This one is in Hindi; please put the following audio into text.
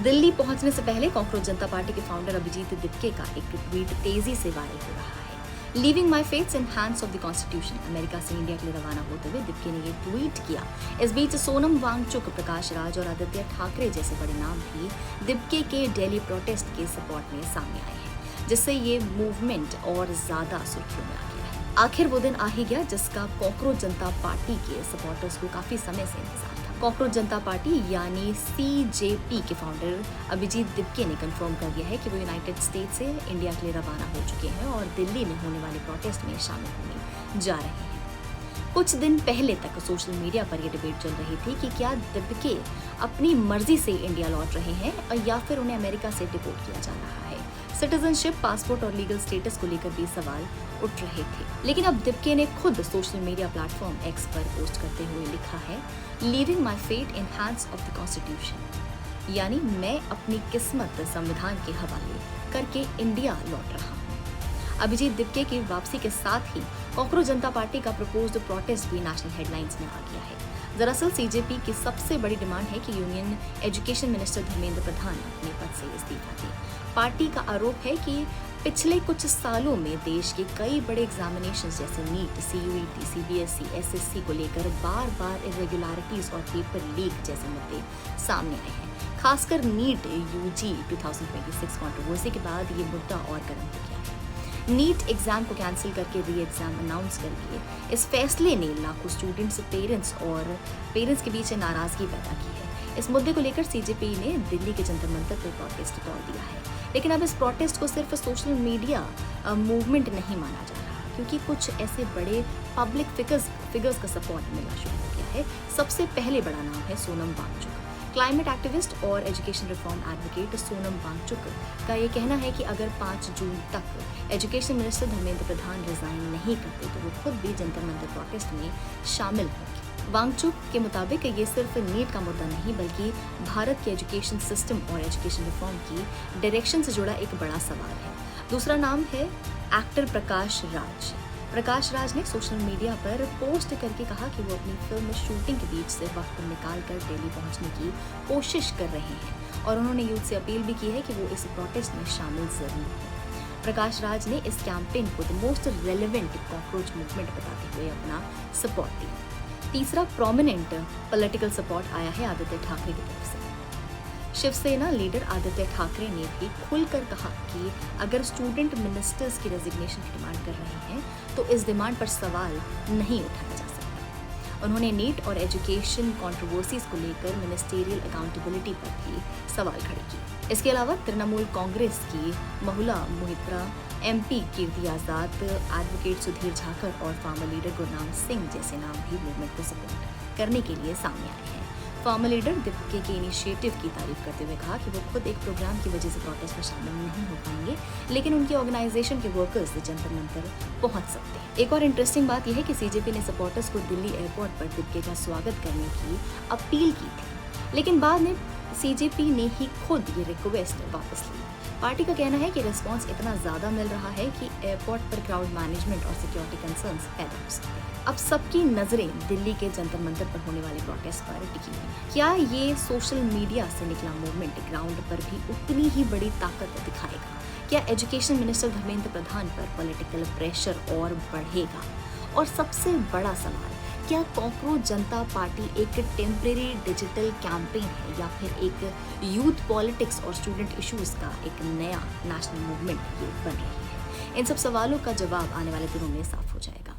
दिल्ली पहुंचने से पहले कॉकरोच जनता पार्टी के फाउंडर अभिजीत दिपके का एक ट्वीट तेजी से वायरल हो रहा है। Leaving my fates in hands of the constitution. America से इंडिया के लिए रवाना होते हुए दिपके ने ये ट्वीट किया। इस बीच सोनम वांगचुक, प्रकाश राज और आदित्य ठाकरे जैसे बड़े नाम भी दिपके के दिल्ली प्रोटेस्ट के सपोर्ट में सामने आए हैं, जिससे ये मूवमेंट और ज्यादा सुर्खियों में आ गया है। आखिर वो दिन आ ही गया जिसका कॉकरोच जनता पार्टी के सपोर्टर्स को काफी समय से इंतजार था। कॉकरोच जनता पार्टी यानी CJP के फाउंडर अभिजीत दिपके ने कंफर्म कर दिया है कि वो यूनाइटेड स्टेट से इंडिया के लिए रवाना हो चुके हैं और दिल्ली में होने वाले प्रोटेस्ट में शामिल होने जा रहे हैं। कुछ दिन पहले तक सोशल मीडिया पर यह डिबेट चल रही थी कि क्या दिपके अपनी मर्जी से इंडिया लौट रहे हैं या फिर उन्हें अमेरिका से डिपोर्ट किया जा रहा है। सिटीजनशिप, पासपोर्ट और लीगल स्टेटस को लेकर भी सवाल उठ रहे थे। लेकिन अब दिपके ने खुद सोशल मीडिया प्लेटफॉर्म एक्स पर पोस्ट करते हुए लिखा है, leaving my fate in hands of the constitution, यानी मैं अपनी किस्मत संविधान के हवाले करके इंडिया लौट रहा हूँ। अभिजीत दिपके की वापसी के साथ ही कॉकरोच जनता पार्टी का प्रपोज्ड प्रोटेस्ट भी नेशनल हेडलाइंस में आ गया है। दरअसल CJP की सबसे बड़ी डिमांड है कि यूनियन एजुकेशन मिनिस्टर धर्मेंद्र प्रधान अपने पद से इस्तीफा दें। पार्टी का आरोप है कि पिछले कुछ सालों में देश के कई बड़े एग्जामिनेशंस जैसे नीट, CUET, CBSE, SSC को लेकर बार बार इरेगुलरिटीज और पेपर लीक जैसे मुद्दे सामने आए हैं। खासकर नीट UG 2026 कंट्रोवर्सी के बाद ये मुद्दा और गर्म हो गया है। नीट एग्जाम को कैंसिल करके री एग्जाम अनाउंस करके इस फैसले ने लाखों स्टूडेंट्स, पेरेंट्स के बीच नाराजगी पैदा की है। इस मुद्दे को लेकर CJP ने दिल्ली के जंतर मंतर पर प्रोटेस्ट तोड़ दिया है। लेकिन अब इस प्रोटेस्ट को सिर्फ सोशल मीडिया मूवमेंट नहीं माना जा रहा, क्योंकि कुछ ऐसे बड़े पब्लिक फिगर्स का सपोर्ट मिलना शुरू हो गया है। सबसे पहले बड़ा नाम है सोनम वांगचुक। क्लाइमेट एक्टिविस्ट और education reform advocate Sonam Wangchuk का ये कहना है कि अगर 5 जून तक education minister Dharmendra Pradhan resign नहीं करते तो वो खुद भी जंतर मंतर प्रोटेस्ट में शामिल होंगे। वांगचुक के मुताबिक ये सिर्फ नीट का मुद्दा नहीं, बल्कि भारत के एजुकेशन सिस्टम और एजुकेशन रिफॉर्म की डायरेक्शन से जुड़ा एक बड़ा सवाल है। दूसरा नाम है एक्टर प्रकाश राज। प्रकाश राज ने सोशल मीडिया पर पोस्ट करके कहा कि वो अपनी फिल्म शूटिंग के बीच से वक्त निकाल कर दिल्ली पहुंचने की कोशिश कर रहे हैं और उन्होंने यूथ से अपील भी की है कि वो इस प्रोटेस्ट में शामिल जरूर हों। प्रकाश राज ने इस कैंपेन को the most relevant cockroach movement बताते हुए अपना सपोर्ट दिया। तीसरा प्रोमिनेंट पॉलिटिकल सपोर्ट आया है आदित्य ठाकरे की तरफ से। शिवसेना लीडर आदित्य ठाकरे ने भी खुलकर कहा कि अगर स्टूडेंट मिनिस्टर्स की रेजिग्नेशन की डिमांड कर रहे हैं तो इस डिमांड पर सवाल नहीं उठाया जा सकता। उन्होंने नीट और एजुकेशन कंट्रोवर्सीज को लेकर मिनिस्टेरियल अकाउंटेबिलिटी पर भी सवाल खड़े किए। इसके अलावा तृणमूल कांग्रेस की महुला मोहित्रा, MP कीर्ति आजाद, एडवोकेट सुधीर झाकर और फार्मर लीडर गुरनाम सिंह जैसे नाम भी मूवमेंट को सपोर्ट करने के लिए सामने आए हैं। फार्मर लीडर दिपके के इनिशिएटिव की तारीफ करते हुए कहा कि वो खुद एक प्रोग्राम की वजह से प्रोटेस्ट में शामिल नहीं हो पाएंगे, लेकिन उनकी ऑर्गेनाइजेशन के वर्कर्स जंतर मंतर पहुंच सकते हैं। एक और इंटरेस्टिंग बात यह है कि CJP ने सपोर्टर्स को दिल्ली एयरपोर्ट पर दिपके का स्वागत करने की अपील की थी, लेकिन बाद में CJP ने ही खुद ये रिक्वेस्ट वापस ली। पार्टी का कहना है कि रिस्पांस इतना ज्यादा मिल रहा है कि एयरपोर्ट पर क्राउड मैनेजमेंट और सिक्योरिटी कंसर्न्स पैदा हो सकते हैं। अब सबकी नजरें दिल्ली के जंतर मंतर पर होने वाले प्रोटेस्ट पर टिकी हुई हैं। क्या ये सोशल मीडिया से निकला मूवमेंट ग्राउंड पर भी उतनी ही बड़ी ताकत दिखाएगा? क्या एजुकेशन मिनिस्टर धर्मेंद्र प्रधान पर पॉलिटिकल प्रेशर और बढ़ेगा? और सबसे बड़ा सवाल, क्या कॉकरोच जनता पार्टी एक टेम्परेरी डिजिटल कैंपेन है या फिर एक यूथ पॉलिटिक्स और स्टूडेंट इश्यूज का एक नया नेशनल मूवमेंट ये बन रही है? इन सब सवालों का जवाब आने वाले दिनों में साफ हो जाएगा।